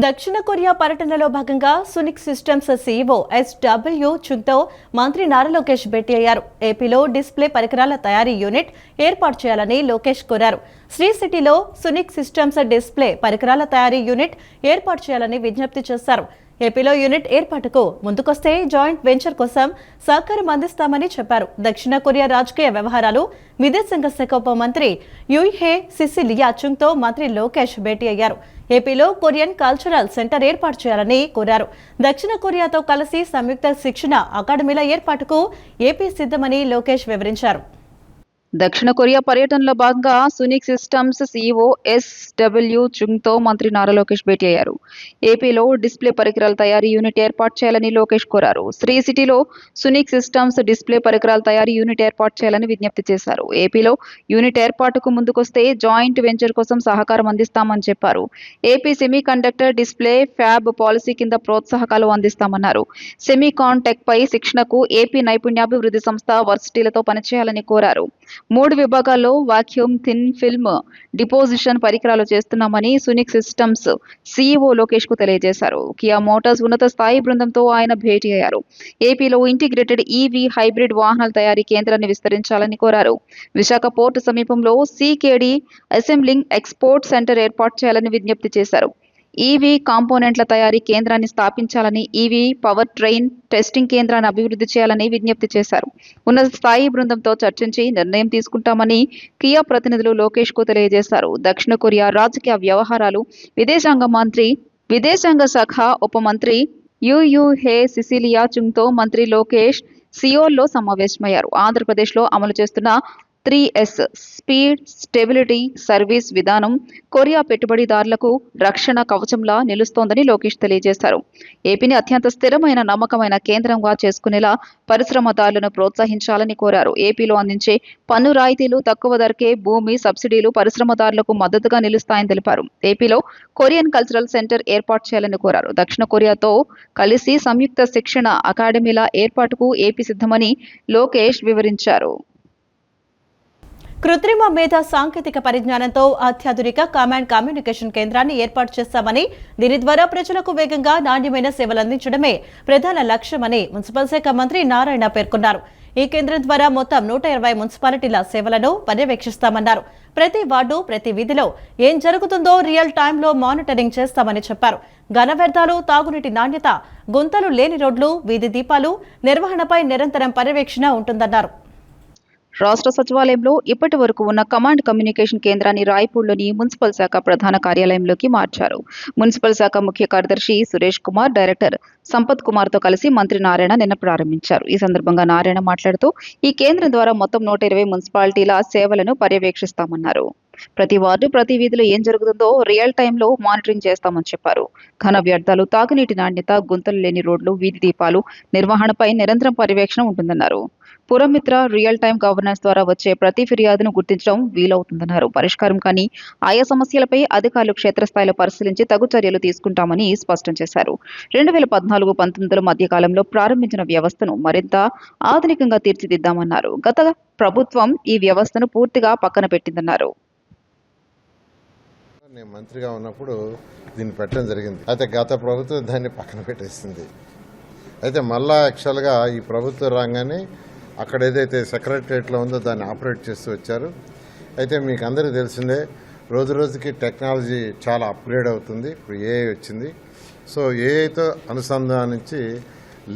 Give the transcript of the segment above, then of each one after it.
దక్షిణ కొరియా పర్యటనలో భాగంగా సునిక్ సిస్టమ్స్ సీఈఓ ఎస్డబ్ల్యూ చుంగ్తో మంత్రి నారా లోకేష్ భేటీ అయ్యారు. ఏపీలో డిస్ప్లే పరికరాల తయారీ యూనిట్ ఏర్పాటు చేయాలని లోకేష్ కోరారు. శ్రీ సిటీలో సునిక్ సిస్టమ్స్ డిస్ప్లే పరికరాల తయారీ యూనిట్ ఏర్పాటు చేయాలని విజ్ఞప్తి చేశారు. ఏపీలో యూనిట్ ఏర్పాటుకు ముందుకొస్తే జాయింట్ వెంచర్ కోసం సహకారం అందిస్తామని చెప్పారు. దక్షిణ కొరియా రాజకీయ వ్యవహారాలు విదేశాంగ శాఖ ఉప మంత్రి యూహే సిసిలియా చుంగ్తో మంత్రి లోకేష్ భేటీ అయ్యారు. ఏపీలో కొరియన్ కల్చరల్ సెంటర్ ఏర్పాటు చేయాలని కోరారు. దక్షిణ కొరియాతో కలిసి సంయుక్త శిక్షణ అకాడమీల ఏర్పాటుకు ఏపీ సిద్ధమని లోకేష్ వివరించారు. దక్షిణ కొరియా పర్యటనలో భాగంగా సునిక్ సిస్టమ్స్ సీఈఓ ఎస్డబ్ల్యూ చుంగ్తో మంత్రి నారా లోకేష్ భేటీ అయ్యారు. ఏపీలో డిస్ప్లే పరికరాల తయారీ యూనిట్ ఏర్పాటు చేయాలని లోకేష్ కోరారు. శ్రీ సిటీలో సునిక్ సిస్టమ్స్ డిస్ప్లే పరికరాల తయారీ యూనిట్ ఏర్పాటు చేయాలని విజ్ఞప్తి చేశారు. ఏపీలో యూనిట్ ఏర్పాటుకు ముందుకొస్తే జాయింట్ వెంచర్ కోసం సహకారం అందిస్తామని చెప్పారు. AP semi conductor display fab policy కింద ప్రోత్సాహకాలు అందిస్తామన్నారు. సెమీకాన్ టెక్ పై శిక్షణకు ఏపీ నైపుణ్యాభివృద్ధి సంస్థ వర్సిటీలతో పనిచేయాలని కోరారు. 3 విభాగాల్లో వాక్యూమ్ థిన్ ఫిల్మ్ డిపోజిషన్ పరికరాలు చేస్తున్నామని సునిక్ సిస్టమ్స్ సీఈఓ లోకేష్ కు తెలియజేశారు. కియా మోటార్స్ ఉన్నత స్థాయి బృందంతో ఆయన భేటీ అయ్యారు. ఏపీలో ఇంటిగ్రేటెడ్ ఈవీ హైబ్రిడ్ వాహనాల తయారీ కేంద్రాన్ని విస్తరించాలని కోరారు. విశాఖ పోర్టు సమీపంలో సీకేడీ అసెంబ్లింగ్ ఎక్స్పోర్ట్ సెంటర్ ఏర్పాటు చేయాలని విజ్ఞప్తి చేశారు. ఈవీ కాంపోనెంట్ల తయారీ కేంద్రాన్ని స్థాపించాలని, ఈవీ పవర్ ట్రైన్ టెస్టింగ్ కేంద్రాన్ని అభివృద్ధి చేయాలని విజ్ఞప్తి చేశారు. ఉన్నత స్థాయి బృందంతో చర్చించి నిర్ణయం తీసుకుంటామని కియా ప్రతినిధులు లోకేష్ కు తెలియజేశారు. దక్షిణ కొరియా రాజకీయ వ్యవహారాలు విదేశాంగ శాఖ ఉప మంత్రి యూహే సిసిలియా చుంగ్తో మంత్రి లోకేష్ సియోల్లో సమావేశమయ్యారు. ఆంధ్రప్రదేశ్లో అమలు చేస్తున్న 3S స్పీడ్, స్టెబిలిటీ, సర్వీస్ విధానం కొరియా పెట్టుబడిదారులకు రక్షణ కవచంలా నిలుస్తోందని లోకేష్ తెలియజేశారు. ఏపీని అత్యంత స్థిరమైన, నమ్మకమైన కేంద్రంగా చేసుకునేలా పరిశ్రమదారులను ప్రోత్సహించాలని కోరారు. ఏపీలో అందించే పన్ను రాయితీలు, తక్కువ ధరకే భూమి సబ్సిడీలు పరిశ్రమదారులకు మద్దతుగా నిలుస్తాయని తెలిపారు. ఏపీలో కొరియన్ కల్చరల్ సెంటర్ ఏర్పాటు చేయాలని కోరారు. దక్షిణ కొరియాతో కలిసి సంయుక్త శిక్షణ అకాడమీల ఏర్పాటుకు ఏపీ సిద్ధమని లోకేష్ వివరించారు. కృత్రిమ మేధ సాంకేతిక పరిజ్ఞానంతో అత్యాధునిక కమాండ్ కమ్యూనికేషన్ కేంద్రాన్ని ఏర్పాటు చేస్తామని, దీని ద్వారా ప్రజలకు వేగంగా నాణ్యమైన సేవలు అందించడమే ప్రధాన లక్ష్యమని మున్సిపల్ శాఖ మంత్రి నారాయణ పేర్కొన్నారు. ఈ కేంద్రం ద్వారా మొత్తం 120 మున్సిపాలిటీల సేవలను పర్యవేక్షిస్తామన్నారు. ప్రతి వార్డు, ప్రతి వీధిలో ఏం జరుగుతుందో రియల్ టైంలో మానిటరింగ్ చేస్తామని చెప్పారు. ఘన వ్యర్థాలు, తాగునీటి నాణ్యత, గుంతలు లేని రోడ్లు, వీధి దీపాలు నిర్వహణపై నిరంతరం పర్యవేక్షణ ఉంటుందన్నారు. రాష్ట్ర సచివాలయంలో ఇప్పటి వరకు ఉన్న కమాండ్ కమ్యూనికేషన్ కేంద్రాన్ని రాయపూర్లోని మున్సిపల్ శాఖ ప్రధాన కార్యాలయంలోకి మార్చారు. మున్సిపల్ శాఖ ముఖ్య కార్యదర్శి సురేష్ కుమార్, డైరెక్టర్ సంపత్ కుమార్తో కలిసి మంత్రి నారాయణ నిన్న ప్రారంభించారు. ఈ సందర్భంగా నారాయణ మాట్లాడుతూ ఈ కేంద్రం ద్వారా మొత్తం 120 మున్సిపాలిటీల సేవలను పర్యవేక్షిస్తామన్నారు. ప్రతి వార్డు, ప్రతి వీధిలో ఏం జరుగుతుందో రియల్ టైంలో మానిటరింగ్ చేస్తామని చెప్పారు. ఘన వ్యర్థాలు, తాగునీటి నాణ్యత, గుంతలు లేని రోడ్లు, వీధి దీపాలు నిర్వహణపై నిరంతరం పర్యవేక్షణ ఉంటుందన్నారు. పురమిత్ర రియల్ టైం గవర్నెన్స్ ద్వారా వచ్చే ప్రతి ఫిర్యాదును గుర్తించడం వీలవుతుందన్నారు. పరిష్కారం కానీ ఆయా సమస్యలపై అధికారులు క్షేత్రస్థాయిలో పరిశీలించి తగు చర్యలు తీసుకుంటామని స్పష్టం చేశారు. 2014-19 మధ్య కాలంలో ప్రారంభించిన వ్యవస్థను మరింత ఆధునికంగా తీర్చిదిద్దామన్నారు. గత ప్రభుత్వం ఈ వ్యవస్థను పూర్తిగా పక్కన పెట్టిందన్నారు. నేను మంత్రిగా ఉన్నప్పుడు దీన్ని పెట్టడం జరిగింది. అయితే గత ప్రభుత్వం దాన్ని పక్కన పెట్టేసింది. అయితే మళ్ళా యాక్చువల్గా ఈ ప్రభుత్వం రాగానే అక్కడ ఏదైతే సెక్రటరియట్లో ఉందో దాన్ని ఆపరేట్ చేస్తూ వచ్చారు. అయితే మీకు అందరికీ తెలిసిందే, రోజు రోజుకి టెక్నాలజీ చాలా అప్గ్రేడ్ అవుతుంది. ఇప్పుడు ఏఐ వచ్చింది. సో ఏఐతో అనుసంధానించి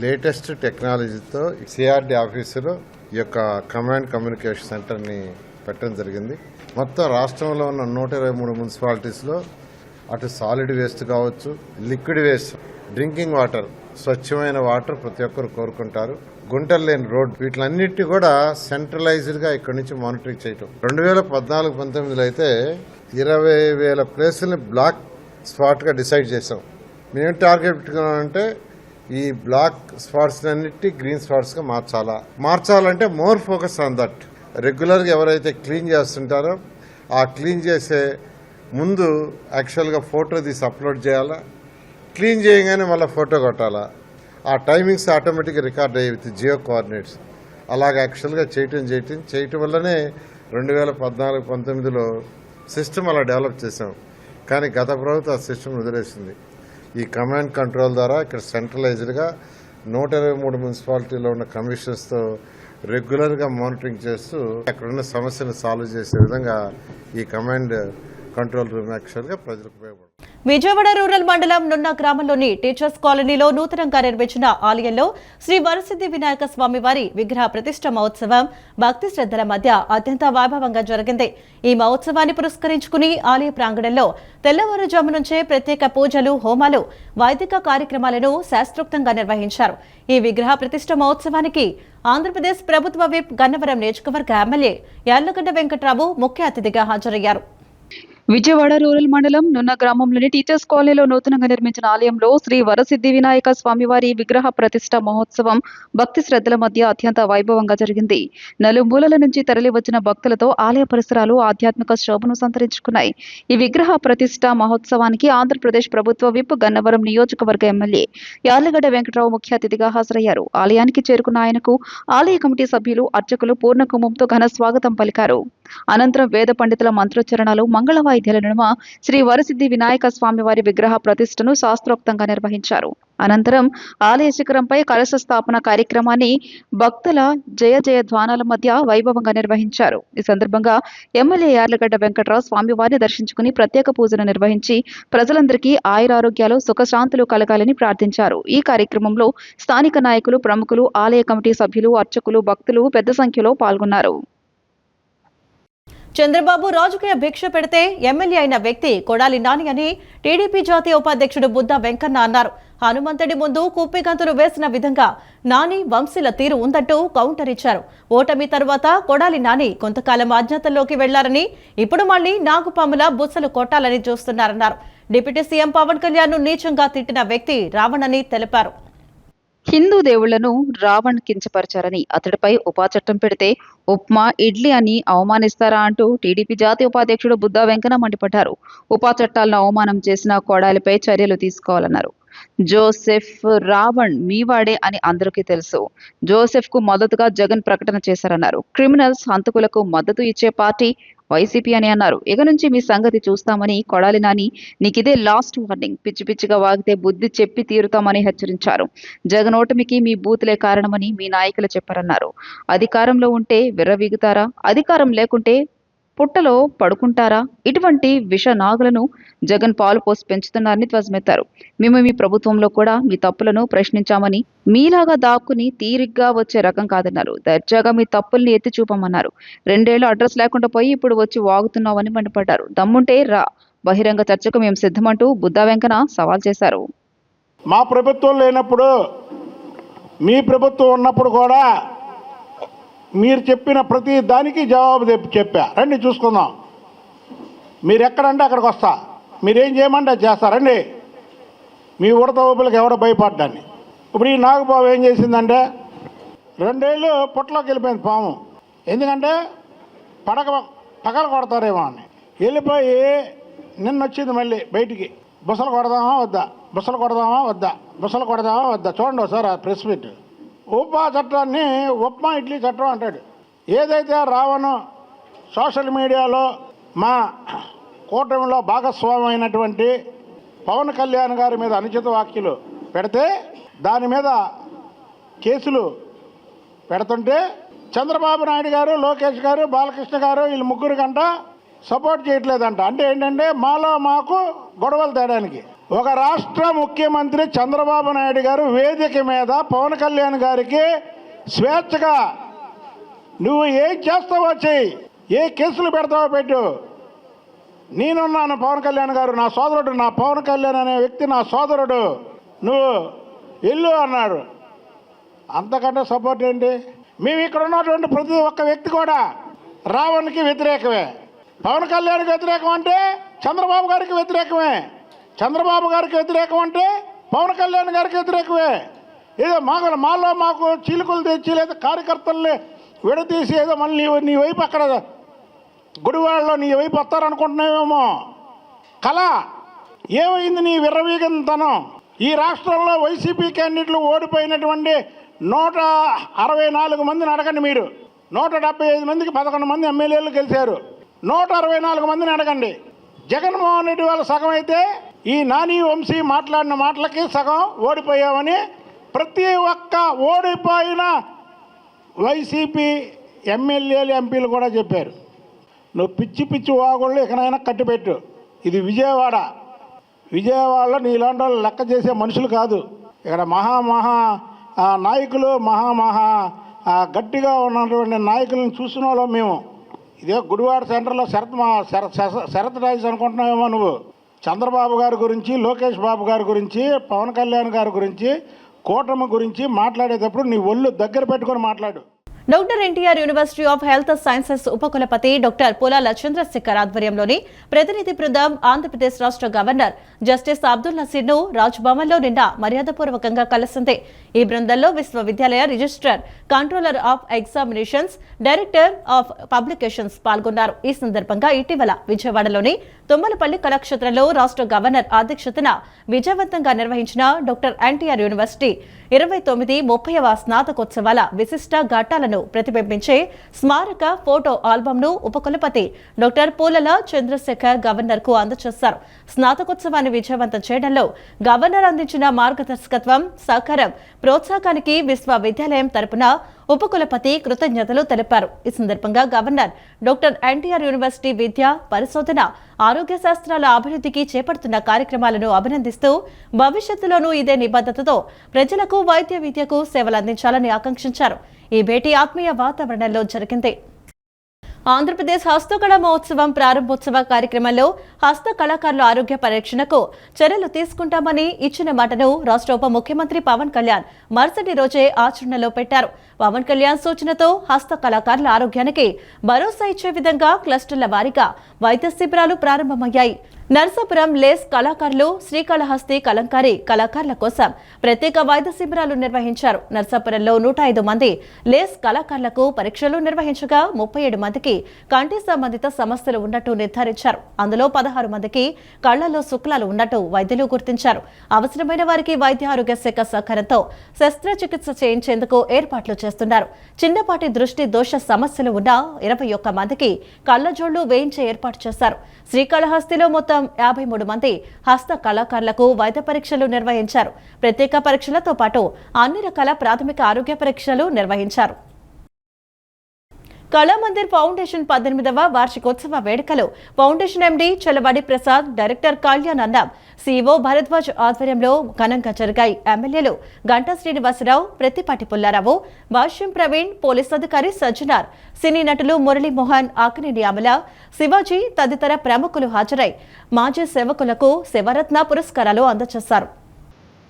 లేటెస్ట్ టెక్నాలజీతో సిఆర్డి ఆఫీసులో ఈ యొక్క కమాండ్ కమ్యూనికేషన్ సెంటర్ని పెట్టడం జరిగింది. మొత్తం రాష్ట్రంలో ఉన్న 123 మున్సిపాలిటీస్లో అటు సాలిడ్ వేస్ట్ కావచ్చు, లిక్విడ్ వేస్ట్, డ్రింకింగ్ వాటర్, స్వచ్ఛమైన వాటర్ ప్రతి ఒక్కరు కోరుకుంటారు. గుంటలు లేని రోడ్, వీటిలన్నిటి కూడా సెంట్రలైజ్డ్గా ఇక్కడి నుంచి మానిటరింగ్ చేయటం. 2014-19లో అయితే 20,000 ప్లేసుల్ని బ్లాక్ స్పాట్గా డిసైడ్ చేసాం. మేము టార్గెట్ పెట్టుకున్నామంటే ఈ బ్లాక్ స్పాట్స్ అన్నిటి గ్రీన్ స్పాట్స్గా మార్చాలంటే మోర్ ఫోకస్ ఆన్ దట్. రెగ్యులర్గా ఎవరైతే క్లీన్ చేస్తుంటారో ఆ క్లీన్ చేసే ముందు యాక్చువల్గా ఫోటో తీసి అప్లోడ్ చేయాలా, క్లీన్ చేయగానే మళ్ళీ ఫోటో కొట్టాలా. ఆ టైమింగ్స్ ఆటోమేటిక్గా రికార్డ్ అయ్యి విత్ జియో కోఆర్డినేట్స్ అలాగ యాక్చువల్గా చేయటం వల్లనే 2014-19లో సిస్టమ్ అలా డెవలప్ చేసాం. కానీ గత ప్రభుత్వం ఆ సిస్టమ్ వదిలేసింది. ఈ కమాండ్ కంట్రోల్ ద్వారా ఇక్కడ సెంట్రలైజ్డ్గా 123 మున్సిపాలిటీలో ఉన్న కమిషనర్స్తో రెగ్యులర్గా మానిటరింగ్ చేస్తూ అక్కడున్న సమస్యను సాల్వ్ చేసే విధంగా ఈ కమాండ్ కంట్రోల్ రూమ్ యాక్చువల్గా ప్రజలకు ఉపయోగపడుతుంది. విజయవాడ రూరల్ మండలం నున్న గ్రామంలోని టీచర్స్ కాలనీలో నూతనంగా నిర్మించిన ఆలయంలో శ్రీ వరసిద్ధి వినాయక స్వామి వారి విగ్రహ ప్రతిష్ఠ మహోత్సవం భక్తి శ్రద్ధల మధ్య అత్యంత వైభవంగా జరిగింది. ఈ మహోత్సవాన్ని పురస్కరించుకుని ఆలయ ప్రాంగణంలో తెల్లవారుజాము నుంచే ప్రత్యేక పూజలు, హోమాలు, వైదిక కార్యక్రమాలను శాస్త్రోక్తంగా నిర్వహించారు. ఈ విగ్రహ ప్రతిష్ఠ మహోత్సవానికి ఆంధ్రప్రదేశ్ ప్రభుత్వ విప్ గన్నవరం నియోజకవర్గ ఎమ్మెల్యే యార్లగడ్డ వెంకట్రావు ముఖ్య అతిథిగా హాజరయ్యారు. విజయవాడ రూరల్ మండలం నున్న గ్రామంలోని టీచర్స్ కాలనీలో నూతనంగా నిర్మించిన ఆలయంలో శ్రీ వరసిద్ధి వినాయక స్వామివారి విగ్రహ ప్రతిష్ఠ మహోత్సవం భక్తి శ్రద్ధల మధ్య అత్యంత వైభవంగా జరిగింది. నలుమూలల నుంచి తరలి వచ్చిన భక్తులతో ఆలయ పరిసరాలు ఆధ్యాత్మిక శోభను సంతరించుకున్నాయి. ఈ విగ్రహ ప్రతిష్ఠ మహోత్సవానికి ఆంధ్రప్రదేశ్ ప్రభుత్వ విప్ గన్నవరం నియోజకవర్గ ఎమ్మెల్యే యార్లగడ్డ వెంకట్రావు ముఖ్య అతిథిగా హాజరయ్యారు. ఆలయానికి చేరుకున్న ఆయనకు ఆలయ కమిటీ సభ్యులు, అర్చకులు పూర్ణ కుంభంతో ఘన స్వాగతం పలికారు. అనంతరం వేద పండితుల మంత్రోచ్చరణలు, మంగళ వాయిద్యాల నడుమ శ్రీ వరసిద్ధి వినాయక స్వామి వారి విగ్రహ ప్రతిష్ఠను శాస్త్రోక్తంగా నిర్వహించారు. అనంతరం ఆలయ శిఖరంపై కలశ స్థాపన కార్యక్రమాన్ని భక్తుల జయ జయ ధ్వానాల మధ్య వైభవంగా నిర్వహించారు. ఈ సందర్భంగా ఎమ్మెల్యే యార్లగడ్డ వెంకట్రావు స్వామివారిని దర్శించుకుని ప్రత్యేక పూజలు నిర్వహించి ప్రజలందరికీ ఆయురారోగ్యాలు, సుఖశాంతులు కలగాలని ప్రార్థించారు. ఈ కార్యక్రమంలో స్థానిక నాయకులు, ప్రముఖులు, ఆలయ కమిటీ సభ్యులు, అర్చకులు, భక్తులు పెద్ద సంఖ్యలో పాల్గొన్నారు. చంద్రబాబు రాజకీయ భిక్ష పెడితే ఎమ్మెల్యే అయిన వ్యక్తి కొడాలి నాని అని టీడీపీ జాతీయ ఉపాధ్యక్షుడు బుద్ధా వెంకన్న అన్నారు. హనుమంతుడి ముందు కుప్పిగంతులు వేసిన విధంగా నాని వంశీల తీరు ఉందంటూ కౌంటర్ ఇచ్చారు. ఓటమి తర్వాత కొడాలి నాని కొంతకాలం అజ్ఞాతంలోకి వెళ్లారని, ఇప్పుడు మళ్లీ నాగుపాముల బుస్సలు కొట్టాలని చూస్తున్నారన్నారు. డిప్యూటీ సీఎం పవన్ కళ్యాణ్ ను నీచంగా తిట్టిన వ్యక్తి రావణ్ అని తెలిపారు. హిందూ దేవుళ్లను రావణ్ కించపరిచారని, అతడిపై ఉపా చట్టం పెడితే ఉప్మా, ఇడ్లీ అని అవమానిస్తారా అంటూ టీడీపీ జాతీయ ఉపాధ్యక్షుడు బుద్ధా వెంకన్న మండిపడ్డారు. ఉపా చట్టాలను అవమానం చేసిన కొడాలిపై చర్యలు తీసుకోవాలన్నారు. జోసెఫ్ రావణ్ మీవాడే అని అందరికీ తెలుసు. జోసెఫ్ కు మద్దతుగా జగన్ ప్రకటన చేశారన్నారు. క్రిమినల్స్, హంతకులకు మద్దతు ఇచ్చే పార్టీ వైసీపీ అని అన్నారు. ఇక నుంచి మీ సంగతి చూస్తామని కొడాలి నాని నీకిదే లాస్ట్ వార్నింగ్, పిచ్చి పిచ్చిగా వాగితే బుద్ధి చెప్పి తీరుతామని హెచ్చరించారు. జగన్ ఓటమికి మీ బూతులే కారణమని మీ నాయకులు చెప్పారన్నారు. అధికారంలో ఉంటే విర్రవీగుతారా, అధికారం లేకుంటే పుట్టలో పడుకుంటారా? ఇటువంటి విష నాగులను జగన్ పాలు పోసి పెంచుతున్నారని ధ్వజమెత్తారు. మేము మీ ప్రభుత్వంలో కూడా మీ తప్పులను ప్రశ్నించామని, మీలాగా దాక్కుని తీరిగ్గా వచ్చే రకం కాదన్నారు. దర్జాగా మీ తప్పుల్ని ఎత్తి చూపమన్నారు. 2 ఏళ్లు అడ్రస్ లేకుండా పోయి ఇప్పుడు వచ్చి వాగుతున్నామని మండిపడ్డారు. దమ్ముంటే రా, బహిరంగ చర్చకు మేము సిద్ధమంటూ బుద్ధా వెంకన్న సవాల్ చేశారు. మా ప్రభుత్వం లేనప్పుడు, మీ ప్రభుత్వం ఉన్నప్పుడు కూడా మీరు చెప్పిన ప్రతి దానికి జవాబు చెప్పా. రండి చూసుకుందాం. మీరు ఎక్కడంటే అక్కడికి వస్తా, మీరేం చేయమంటే చేస్తారండి. మీ ఉడత ఊపులకు ఎవడో భయపడ్డాన్ని. ఇప్పుడు ఈ నాగుపాము ఏం చేసిందంటే 2 ఏళ్ళు పుట్టలోకి వెళ్ళిపోయింది పాము. ఎందుకంటే పగల కొడతారేమో అని వెళ్ళిపోయి నిన్న వచ్చింది మళ్ళీ బయటికి. బుసలు కొడదామా వద్దా, బుసలు కొడదామా వద్దా, బుసలు కొడదామా వద్దా. చూడండి ఒకసారి ఆ ప్రెస్ మీట్. ఉపా చట్టాన్ని ఉప్మా, ఇడ్లీ చట్టం అంటాడు. ఏదైతే రావణ్ సోషల్ మీడియాలో మా కూటమిలో భాగస్వామి అయినటువంటి పవన్ కళ్యాణ్ గారి మీద అనుచిత వ్యాఖ్యలు పెడితే దాని మీద కేసులు పెడుతుంటే చంద్రబాబు నాయుడు గారు, లోకేష్ గారు, బాలకృష్ణ గారు వీళ్ళు ముగ్గురు కంట సపోర్ట్ చేయట్లేదంట. అంటే ఏంటంటే మాలో మాకు గొడవలు తేడానికి. ఒక రాష్ట్ర ముఖ్యమంత్రి చంద్రబాబు నాయుడు గారు వేదిక మీద పవన్ కళ్యాణ్ గారికి స్వేచ్ఛగా నువ్వు ఏం చేస్తావో చెయ్యి, ఏ కేసులు పెడతావో పెట్టు, నేనున్నాను, పవన్ కళ్యాణ్ గారు నా సోదరుడు, నా పవన్ కళ్యాణ్ అనే వ్యక్తి నా సోదరుడు, నువ్వు ఇల్లు అన్నాడు. అంతకంటే సపోర్ట్ ఏంటి? మేము ఇక్కడ ఉన్నటువంటి ప్రతి ఒక్క వ్యక్తి కూడా రావణ్కి వ్యతిరేకమే. పవన్ కళ్యాణ్కి వ్యతిరేకం అంటే చంద్రబాబు గారికి వ్యతిరేకమే. చంద్రబాబు గారికి వ్యతిరేకం అంటే పవన్ కళ్యాణ్ గారికి వ్యతిరేకమే. ఏదో మాలో మాకు చీలికలు తెచ్చి లేదా కార్యకర్తల్ని విడదీసి ఏదో మళ్ళీ నీ వైపు అక్కడ గుడివాడలో నీ వైపు వస్తారనుకుంటున్నావేమో. కళ ఏమైంది నీ విర్రవీగంతనం? ఈ రాష్ట్రంలో వైసీపీ క్యాండిడేట్లు ఓడిపోయినటువంటి 164 మందిని అడగండి. మీరు 175 మందికి 11 మంది ఎమ్మెల్యేలు గెలిచారు. 164 మందిని అడగండి. జగన్మోహన్ రెడ్డి వాళ్ళ సగం అయితే ఈ నాని వంశీ మాట్లాడిన మాటలకి సగం ఓడిపోయామని ప్రతి ఒక్క ఓడిపోయిన వైసీపీ ఎమ్మెల్యేలు ఎంపీలు కూడా చెప్పారు. నువ్వు పిచ్చి పిచ్చి వాగుళ్ళు ఇకనైనా కట్టిపెట్టు. ఇది విజయవాడలో నీలాంటి వాళ్ళు లెక్క చేసే మనుషులు కాదు. ఇక్కడ మహా నాయకులు గట్టిగా ఉన్నటువంటి నాయకులను చూసిన వాళ్ళం మేము. ఇదే గుడివాడ సెంటర్లో శరత్ రాజు అనుకుంటున్నావేమో నువ్వు. చంద్రబాబు గారి గురించి, లోకేష్ బాబు గారి గురించి, పవన్ కళ్యాణ్ గారి గురించి, కూటమి గురించి మాట్లాడేటప్పుడు నీ ఒళ్ళు దగ్గర పెట్టుకొని మాట్లాడు. Doctor NTR university of health sciences ఉపకులపతి డాక్టర్ పులాల చంద్రశేఖర్ ఆధ్వర్యంలోని ప్రతినిధి బృందం ఆంధ్రప్రదేశ్ రాష్ట్ర గవర్నర్ జస్టిస్ అబ్దుల్ నసీర్ను రాజ్భవన్లో నిన్న మర్యాదపూర్వకంగా కలిసింది. ఈ బృందంలో విశ్వవిద్యాలయ registrar, controller of examinations, director of publications పాల్గొన్నారు. ఈ సందర్భంగా ఇటీవల విజయవాడలోని తుమ్మలపల్లి కళాక్షేత్రంలో రాష్ట్ర గవర్నర్ అధ్యక్షతన విజయవంతంగా నిర్వహించిన డాక్టర్ ఎన్టీఆర్ యూనివర్సిటీ 29వ స్నాతకోత్సవాల విశిష్ట ఘట్టాలను ప్రతిబింబించే స్మారక ఫోటో ఆల్బమ్ను ఉపకులపతి డాక్టర్ పూలల చంద్రశేఖర్ గవర్నర్ కు అందజేశారు. స్నాతకోత్సవాన్ని విజయవంతం చేయడంలో గవర్నర్ అందించిన మార్గదర్శకత్వం, సహకారం, ప్రోత్సాహానికి విశ్వవిద్యాలయం తరపున ఉపకులపతి కృతజ్ఞతలు తెలిపారు. ఈ సందర్భంగా గవర్నర్ డాక్టర్ ఎన్టీఆర్ యూనివర్సిటీ విద్య, పరిశోధన, ఆరోగ్య శాస్త్రాల అభివృద్ధికి చేపడుతున్న కార్యక్రమాలను అభినందిస్తూ భవిష్యత్తులోనూ ఇదే నిబద్ధతతో ప్రజలకు వైద్య విద్యకు సేవలందించాలని ఆకాంక్షించారు. ఈ భేటీ ఆత్మీయ వాతావరణంలో జరిగింది. ఆంధ్రప్రదేశ్ హస్తకళ మహోత్సవం ప్రారంభోత్సవ కార్యక్రమంలో హస్త కళాకారుల ఆరోగ్య పరిరక్షణకు చర్యలు తీసుకుంటామని ఇచ్చిన మాటను రాష్ట్ర ఉప ముఖ్యమంత్రి పవన్ కళ్యాణ్ మరుసటి రోజే ఆచరణలో పెట్టారు. పవన్ కళ్యాణ్ సూచనతో హస్త కళాకారుల ఆరోగ్యానికి భరోసా ఇచ్చే విధంగా క్లస్టర్ల వారీగా వైద్య శిబిరాలు ప్రారంభమయ్యాయి. నర్సాపురం లేస్ కళాకారులు, శ్రీకాళహస్తి కలంకారీ కళాకారుల కోసం ప్రత్యేక వైద్య శిబిరాలు నిర్వహించారు. నర్సాపురంలో 105 మంది లేస్ కళాకారులకు పరీక్షలు నిర్వహించగా 37 మందికి కంటి సంబంధిత సమస్యలు ఉన్నట్టు నిర్ధారించారు. అందులో 16 మందికి కళ్లలో శుక్లాలు ఉన్నట్టు వైద్యులు గుర్తించారు. అవసరమైన వారికి వైద్య ఆరోగ్య శాఖ సహకారంతో శస్త్రచికిత్స చేయించేందుకు ఏర్పాట్లు చేస్తున్నారు. చిన్నపాటి దృష్టి దోష సమస్యలు ఉన్న 21 మందికి కళ్లజోళ్లు వేయించే ఏర్పాటు చేశారు. శ్రీకాళహస్తిలో మొత్తం 53 మంది హస్త కళాకారులకు వైద్య పరీక్షలు నిర్వహించారు. ప్రత్యేక పరీక్షలతో పాటు అన్ని రకాల ప్రాథమిక ఆరోగ్య పరీక్షలు నిర్వహించారు. కళామందిర్ ఫౌండేషన్ 18వ వార్షికోత్సవ వేడుకలు foundation MD Chalavadi Prasad, director Kalyan Annam, CEO Bharadwaj ఆధ్వర్యంలో ఘనంగా జరిగాయి. ఎమ్మెల్యేలు గంటా శ్రీనివాసరావు, ప్రత్తిపాటి పుల్లారావు, భాష్యం ప్రవీణ్, పోలీస్ అధికారి సజ్జనార్, సినీ నటులు మురళీమోహన్, ఆకినేని అమల, శివాజీ తదితర ప్రముఖులు హాజరై మాజీ సేవకులకు శివరత్న పురస్కారాలు అందజేశారు.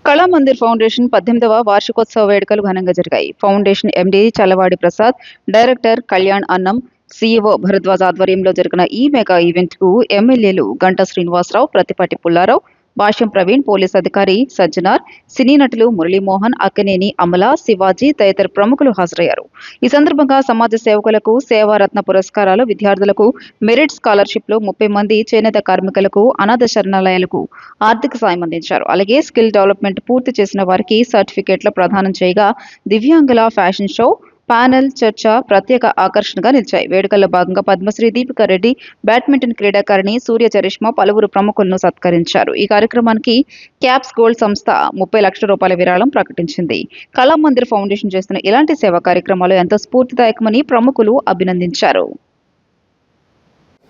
కళామందిర్ ఫౌండేషన్ 18వ వార్షికోత్సవ వేడుకలు ఘనంగా జరిగాయి. Foundation MD Chalavadi Prasad, director Kalyan Annam, CEO Bharadwaj ఆధ్వర్యంలో జరిగిన ఈ మెగా ఈవెంట్ కు ఎమ్మెల్యేలు గంటా శ్రీనివాసరావు, ప్రత్తిపాటి పుల్లారావు, భాష్యం ప్రవీణ్, పోలీస్ అధికారి సజ్జనార్, సినీ నటులు మురళీమోహన్, అక్కినేని అమల, శివాజీ తదితర ప్రముఖులు హాజరయ్యారు. ఈ సందర్భంగా సమాజ సేవకులకు సేవారత్న పురస్కారాలు, విద్యార్థులకు మెరిట్ స్కాలర్షిప్లు, 30 మంది చేనేత కార్మికులకు, అనాథ శరణాలయాలకు ఆర్థిక సాయం అందించారు. అలాగే స్కిల్ డెవలప్మెంట్ పూర్తి చేసిన వారికి సర్టిఫికేట్ల ప్రదానం చేయగా దివ్యాంగుల ఫ్యాషన్ షో, ప్యానెల్ చర్చ ప్రత్యేక ఆకర్షణగా నిలిచాయి. వేడుకల్లో భాగంగా పద్మశ్రీ దీపికా రెడ్డి, బ్యాడ్మింటన్ క్రీడాకారిణి సూర్య చరిష్మా పలువురు ప్రముఖులను సత్కరించారు. ఈ కార్యక్రమానికి క్యాప్స్ గోల్డ్ సంస్థ 30 లక్షల రూపాయల విరాళం ప్రకటించింది. కళామందిర్ ఫౌండేషన్ చేస్తున్న ఇలాంటి సేవా కార్యక్రమాలు ఎంతో స్ఫూర్తిదాయకమని ప్రముఖులు అభినందించారు.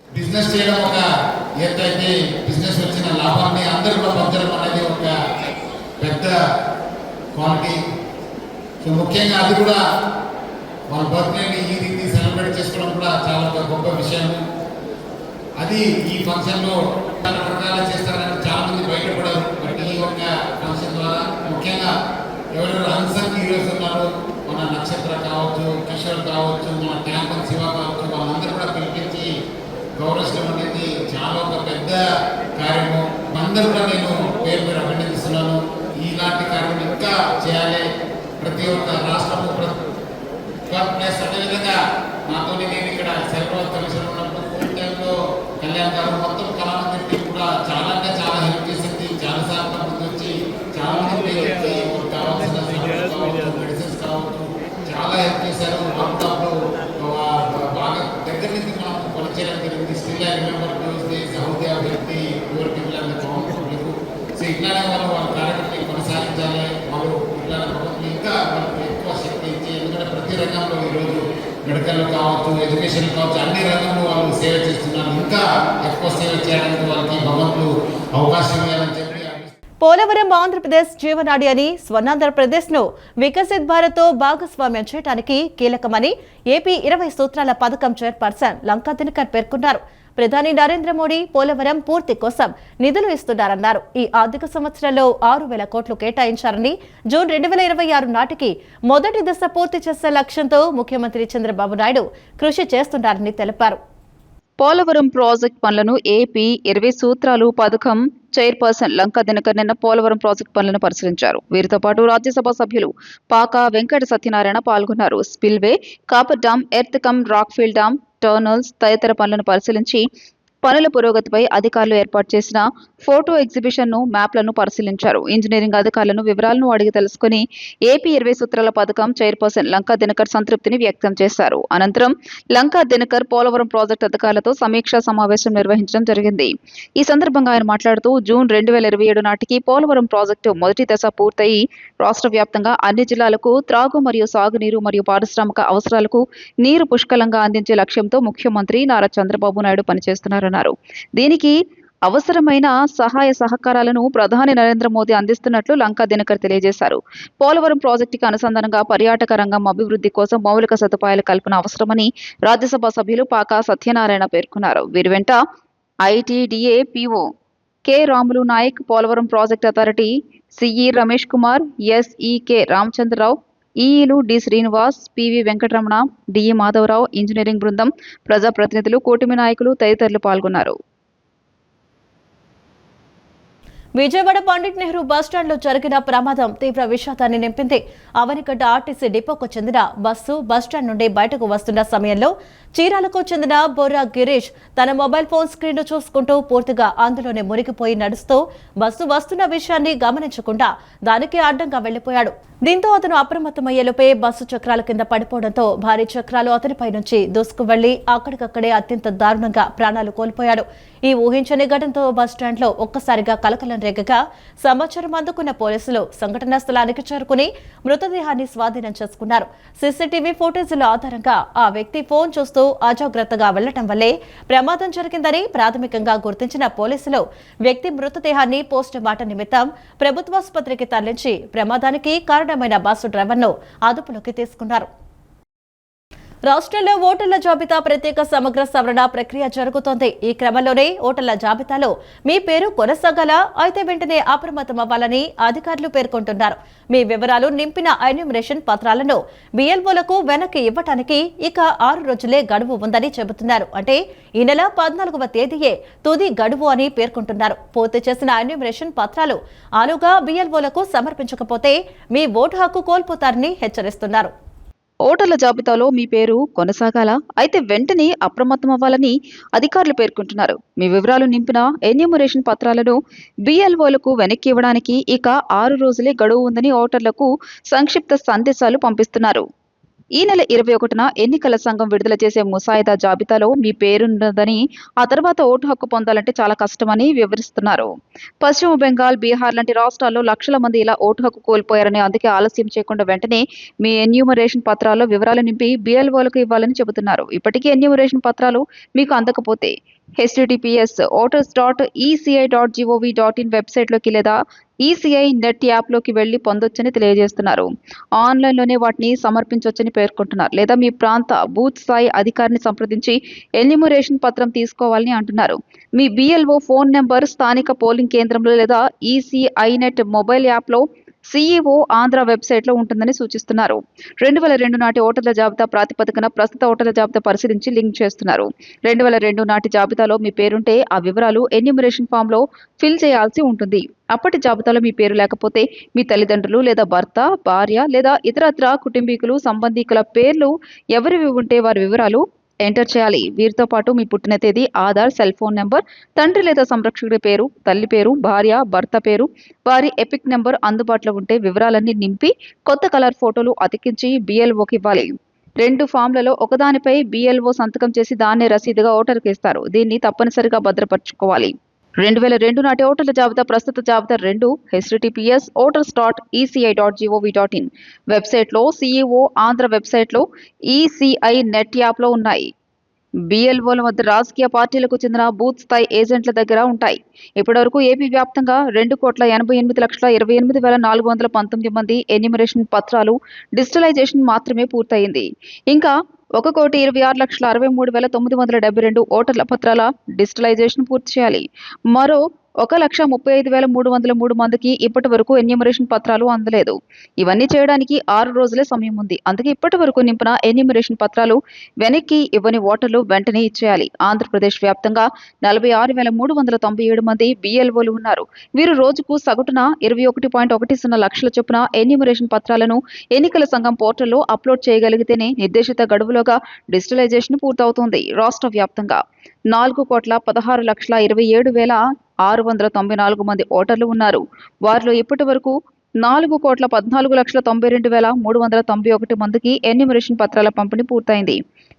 బిజినెస్ చేయడం ఒక ఏదైతే బిజినెస్ వచ్చిన లాభాన్ని అందరూ కూడా పంచడం అనేది ఒక పెద్ద క్వాలిటీ. సో ముఖ్యంగా అది కూడా వాళ్ళ బర్త్డేని ఈ రీతి సెలబ్రేట్ చేసుకోవడం కూడా చాలా గొప్ప విషయం. అది ఈ ఫంక్షన్లో రకరకాలు చేస్తారని చాలా మంది బయటపడరు. బట్ ఈ యొక్క ఫంక్షన్ ద్వారా ముఖ్యంగా ఎవరెవరు అన్సంగ్ హీరోస్ ఉన్నారు, మన నక్షత్ర కావచ్చు, కిషోర్ కావచ్చు, మన ట్యాంపన్ శివ కావచ్చు, వాళ్ళందరూ కూడా పిలిపించి గౌరవించడం అనేది చాలా ఒక పెద్ద కార్యము. అందరూ కూడా నేను పేరు పేరు అభినందిస్తున్నాను. ఇలాంటి కార్యక్రమం ఇంకా చేయాలి. ప్రతి ఒక్క రాష్ట్రము ప్లస్ అదేవిధంగా నాతో నేను ఇక్కడ సైబరాబాద్ కమిషన్ ఉన్నప్పుడు ఫుల్ టైంలో కళ్యాణ్ గారు మొత్తం కళామందిర్ టీం కూడా చాలా అంటే చాలా హెల్ప్ చేసింది. చాలా సార్లు ముందు వచ్చి చాలా మంది కావాల్సిన మెడిసిన్స్ కావచ్చు చాలా హెల్ప్ చేశారు. అప్పుడప్పుడు బాగా దగ్గర నుంచి మనం కొనచేయడం జరిగింది. Still I remember those days how they have helped your people and the common public. ఇట్లానే వాళ్ళ కార్యక్రమాన్ని కొనసాగించాలి. వాళ్ళు ఇట్లానే ప్రభుత్వం ఇంకా వాళ్ళకి ఎక్కువ శక్తి ఇచ్చి, ఎందుకంటే ప్రతి రంగంలో ఈరోజు మెడికల్ కావచ్చు, ఎడ్యుకేషన్ కావచ్చు, అన్ని రంగంలో వాళ్ళు సేవ చేస్తున్నారు. ఇంకా ఎక్కువ సేవ చేయడానికి వాళ్ళకి భగవంతుడు అవకాశం ఇవ్వాలని చెప్పి పోలవరం ఆంధ్రప్రదేశ్ జీవనాడి అని స్వర్ణాంధ్రప్రదేశ్ను వికసిత్ భారత్తో భాగస్వామ్యం చేయడానికి కీలకమని ఏపీ 20 సూత్రాల పథకం చైర్పర్సన్ లంకా దినకర్ పేర్కొన్నారు. ప్రధాని నరేంద్ర మోడీ పోలవరం పూర్తి కోసం నిధులు ఇస్తున్నారన్నారు. ఈ ఆర్థిక సంవత్సరంలో 6,000 కోట్లు కేటాయించారని, జూన్ 2026 నాటికి మొదటి దశ పూర్తి చేసే లక్ష్యంతో ముఖ్యమంత్రి చంద్రబాబు నాయుడు కృషి చేస్తున్నారని తెలిపారు. పోలవరం ప్రాజెక్ట్ పనులను ఏపీ 20 సూత్రాలు పథకం చైర్పర్సన్ లంకా దినకర్ నిన్న పోలవరం ప్రాజెక్టు పనులను పరిశీలించారు. వీరితో పాటు రాజ్యసభ సభ్యులు పాకా వెంకట సత్యనారాయణ పాల్గొన్నారు. Spillway, coffer dam, earth cum rockfill dam, tunnels తదితర పనులను పరిశీలించి పనుల పురోగతిపై అధికారులు ఏర్పాటు చేసిన ఫోటో ఎగ్జిబిషన్ మ్యాప్లను పరిశీలించారు. ఇంజనీరింగ్ అధికారులను వివరాలను అడిగి తెలుసుకుని ఏపీ 20 సూత్రాల పథకం చైర్పర్సన్ లంకా దినకర్ సంతృప్తిని వ్యక్తం చేశారు. అనంతరం లంకా దినకర్ పోలవరం ప్రాజెక్టు అధికారులతో సమీక్షా సమావేశం నిర్వహించడం జరిగింది. ఈ సందర్భంగా ఆయన మాట్లాడుతూ జూన్ 2027 నాటికి పోలవరం ప్రాజెక్టు మొదటి దశ పూర్తయి రాష్ట్ర వ్యాప్తంగా అన్ని జిల్లాలకు త్రాగు మరియు సాగునీరు మరియు పారిశ్రామిక అవసరాలకు నీరు పుష్కలంగా అందించే లక్ష్యంతో ముఖ్యమంత్రి నారా చంద్రబాబు నాయుడు పనిచేస్తున్నారు. దీనికి అవసరమైన సహాయ సహకారాలను ప్రధాని నరేంద్ర మోదీ అందిస్తున్నట్లు లంకా దినకర్ తెలియజేశారు. పోలవరం ప్రాజెక్టుకి అనుసంధానంగా పర్యాటక రంగం అభివృద్ధి కోసం మౌలిక సదుపాయాల కల్పన అవసరమని రాజ్యసభ సభ్యులు పాకా సత్యనారాయణ పేర్కొన్నారు. వీరి వెంట ITDA PO K Ramulu Naik, Polavaram project authority CE Ramesh Kumar, SE K Ramachandrarao, ఈఈలు D Srinivas, PV Venkataramana, DE Madhavarao, engineering బృందం, ప్రజాప్రతినిధులు, కూటమి నాయకులు తదితరులు పాల్గొన్నారు. విజయవాడ పండిట్ నెహ్రూ బస్టాండ్లో జరిగిన ప్రమాదం తీవ్ర విషాదాన్ని నింపింది. అవనిగడ్డ ఆర్టీసీ డిపోకు చెందిన బస్సు బస్టాండ్ నుండి బయటకు వస్తున్న సమయంలో చీరాలకు చెందిన బొర్రా గిరీష్ తన మొబైల్ ఫోన్ స్క్రీన్ చూసుకుంటూ పూర్తిగా అందులోనే మునిగిపోయి నడుస్తూ బస్సు వస్తున్న విషయాన్ని గమనించకుండా దానికి అడ్డంగా వెళ్లిపోయాడు. దీంతో అతను అప్రమత్తమయ్యేలోపే బస్సు చక్రాల కింద పడిపోవడంతో భారీ చక్రాలు అతనిపై నుంచి దూసుకు వెళ్లి అక్కడికక్కడే అత్యంత దారుణంగా ప్రాణాలు కోల్పోయాడు. ఈ ఊహించని ఘటనతో బస్టాండ్లో ఒక్కసారిగా కలకలం రేగగా సమాచారం అందుకున్న పోలీసులు సంఘటనా స్థలానికి చేరుకుని మృతదేహాన్ని స్వాధీనం చేసుకున్నారు. సీసీటీవీ ఫుటేజీల ఆధారంగా ఆ వ్యక్తి ఫోన్ చూస్తూ అజాగ్రత్తగా వెళ్లటం వల్లే ప్రమాదం జరిగిందని ప్రాథమికంగా గుర్తించిన పోలీసులు వ్యక్తి మృతదేహాన్ని పోస్టుమార్టం నిమిత్తం ప్రభుత్వాసుపత్రికి తరలించి ప్రమాదానికి కారణమైన బస్సు డ్రైవర్ను అదుపులోకి తీసుకున్నారు. రాష్ట్రంలో ఓటర్ల జాబితా ప్రత్యేక సమగ్ర సవరణ ప్రక్రియ జరుగుతోంది. ఈ క్రమంలోనే ఓటర్ల జాబితాలో మీ పేరు కొనసాగాల, అయితే వెంటనే అప్రమత్తం అవ్వాలని అధికారులు పేర్కొంటున్నారు. మీ వివరాలు నింపిన ఎన్యూమరేషన్ పత్రాలను బిఎల్ఓలకు వెనక్కి ఇవ్వటానికి ఇక 6 రోజులే గడువు ఉందని చెబుతున్నారు. అంటే ఈ నెల 14వ తేదీయే తుది గడువు అని పేర్కొంటున్నారు. పూర్తి చేసిన ఎన్యూమరేషన్ పత్రాలు ఆలుగా బిఎల్ఓలకు సమర్పించకపోతే మీ ఓటు హక్కు కోల్పోతారని హెచ్చరిస్తున్నారు. ఓటర్ల జాబితాలో మీ పేరు కొనసాగాల, అయితే వెంటనే అప్రమత్తం అవ్వాలని అధికారులు పేర్కొంటున్నారు. మీ వివరాలు నింపిన ఎన్యూమరేషన్ పత్రాలను బిఎల్ఓలకు వెనక్కి ఇవ్వడానికి ఇక 6 రోజులే గడువు ఉందని ఓటర్లకు సంక్షిప్త సందేశాలు పంపిస్తున్నారు. ఈ నెల 21న ఎన్నికల సంఘం విడుదల చేసే ముసాయిదా జాబితాలో మీ పేరున్నదని, ఆ తర్వాత ఓటు హక్కు పొందాలంటే చాలా కష్టమని వివరిస్తున్నారు. పశ్చిమ బెంగాల్, బీహార్ లాంటి రాష్ట్రాల్లో లక్షల మంది ఇలా ఓటు హక్కు కోల్పోయారని, అందుకే ఆలస్యం చేయకుండా వెంటనే మీ ఎన్యూమరేషన్ పత్రాల్లో వివరాలు నింపి బిఎల్ఓలకు ఇవ్వాలని చెబుతున్నారు. ఇప్పటికీ ఎన్యూమరేషన్ పత్రాలు మీకు అందకపోతే https://eci.gov.in వెబ్సైట్లోకి లేదా ఈసీఐ నెట్ యాప్లోకి వెళ్లి పొందొచ్చని తెలియజేస్తున్నారు. ఆన్లైన్లోనే వాటిని సమర్పించవచ్చని పేర్కొంటున్నారు. లేదా మీ ప్రాంత బూత్ స్థాయి అధికారిని సంప్రదించి ఎన్యూమరేషన్ పత్రం తీసుకోవాలని అంటున్నారు. మీ బిఎల్ఓ ఫోన్ నెంబర్ స్థానిక పోలింగ్ కేంద్రంలో లేదా ఈసీఐ నెట్ మొబైల్ యాప్లో సీఈఓ ఆంధ్ర వెబ్సైట్లో ఉంటుందని సూచిస్తున్నారు. 2002 నాటి ఓటర్ల జాబితా ప్రాతిపదికన ప్రస్తుత ఓటర్ల జాబితా పరిశీలించి లింక్ చేస్తున్నారు. 2002 నాటి జాబితాలో మీ పేరుంటే ఆ వివరాలు ఎన్యూమరేషన్ ఫామ్లో ఫిల్ చేయాల్సి ఉంటుంది. అప్పటి జాబితాలో మీ పేరు లేకపోతే మీ తల్లిదండ్రులు లేదా భర్త, భార్య లేదా ఇతరత్ర కుటుంబీకులు, సంబంధికుల పేర్లు ఎవరివి ఉంటే వారి వివరాలు ఎంటర్ చేయాలి. వీరితో పాటు మీ పుట్టిన తేదీ, ఆధార్, సెల్ ఫోన్ నెంబర్, తండ్రి లేదా సంరక్షకుడి పేరు, తల్లి పేరు, భార్య, భర్త పేరు, వారి ఎపిక్ నెంబర్ అందుబాటులో ఉంటే వివరాలన్నీ నింపి కొత్త కలర్ ఫోటోలు అతికించి బిఎల్ఓకి ఇవ్వాలి. 2 ఫామ్లలో ఒకదానిపై బిఎల్ఓ సంతకం చేసి దాన్నే రసీదుగా ఓటరుకి ఇస్తారు. దీన్ని తప్పనిసరిగా భద్రపరచుకోవాలి. 2002 నాటి ఓటర్ల జాబితా ప్రస్తుత జాబితా 2 https voters.eci.gov.in వెబ్సైట్లో, CEO ఆంధ్ర వెబ్సైట్లో, ECI నెట్ యాప్లో ఉన్నాయి. BLOల వద్ద రాజకీయ పార్టీలకు చెందిన బూత్ స్థాయి ఏజెంట్ల దగ్గర ఉంటాయి. ఇప్పటివరకు ఏపీ వ్యాప్తంగా 2,88,28,419 మంది ఎన్యూమరేషన్ పత్రాలు డిజిటలైజేషన్ మాత్రమే పూర్తయింది. ఇంకా 1,26,63,972 ఓటర్ల పత్రాల డిజిటలైజేషన్ పూర్తి చేయాలి. మరో 1,35,303 మందికి ఇప్పటి వరకు ఎన్యూమరేషన్ పత్రాలు అందలేదు. ఇవన్నీ చేయడానికి 6 రోజులే సమయం ఉంది. అందుకే ఇప్పటి వరకు నింపిన ఎన్యూమరేషన్ పత్రాలు వెనక్కి ఇవ్వని ఓటర్లు వెంటనే ఇచ్చేయాలి. ఆంధ్రప్రదేశ్ వ్యాప్తంగా 46,397 మంది BLOలు ఉన్నారు. వీరు రోజుకు సగటున 21.10 లక్షల చొప్పున ఎన్యూమరేషన్ పత్రాలను ఎన్నికల సంఘం పోర్టల్లో అప్లోడ్ చేయగలిగితేనే నిర్దేశిత గడువులోగా డిజిటలైజేషన్ పూర్తవుతుంది. రాష్ట్ర వ్యాప్తంగా 4,27,694 మంది ఓటర్లు ఉన్నారు. వారిలో ఇప్పటి వరకు 4,14,92,391 మందికి ఎన్యూమరేషన్ పత్రాల పంపిణీ పూర్తయింది.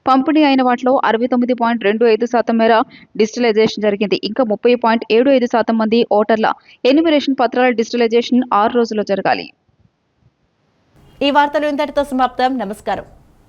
పంపిణీ అయిన వాటిలో 69.25% మేర డిజిటలైజేషన్ జరిగింది. ఇంకా 30.75% మంది ఓటర్ల ఎన్యూమరేషన్ పత్రాల డిజిటలైజేషన్ 6 రోజుల్లో జరగాలి. ఈ వార్తలు ఇంతటితో సమాప్తం. నమస్కారం.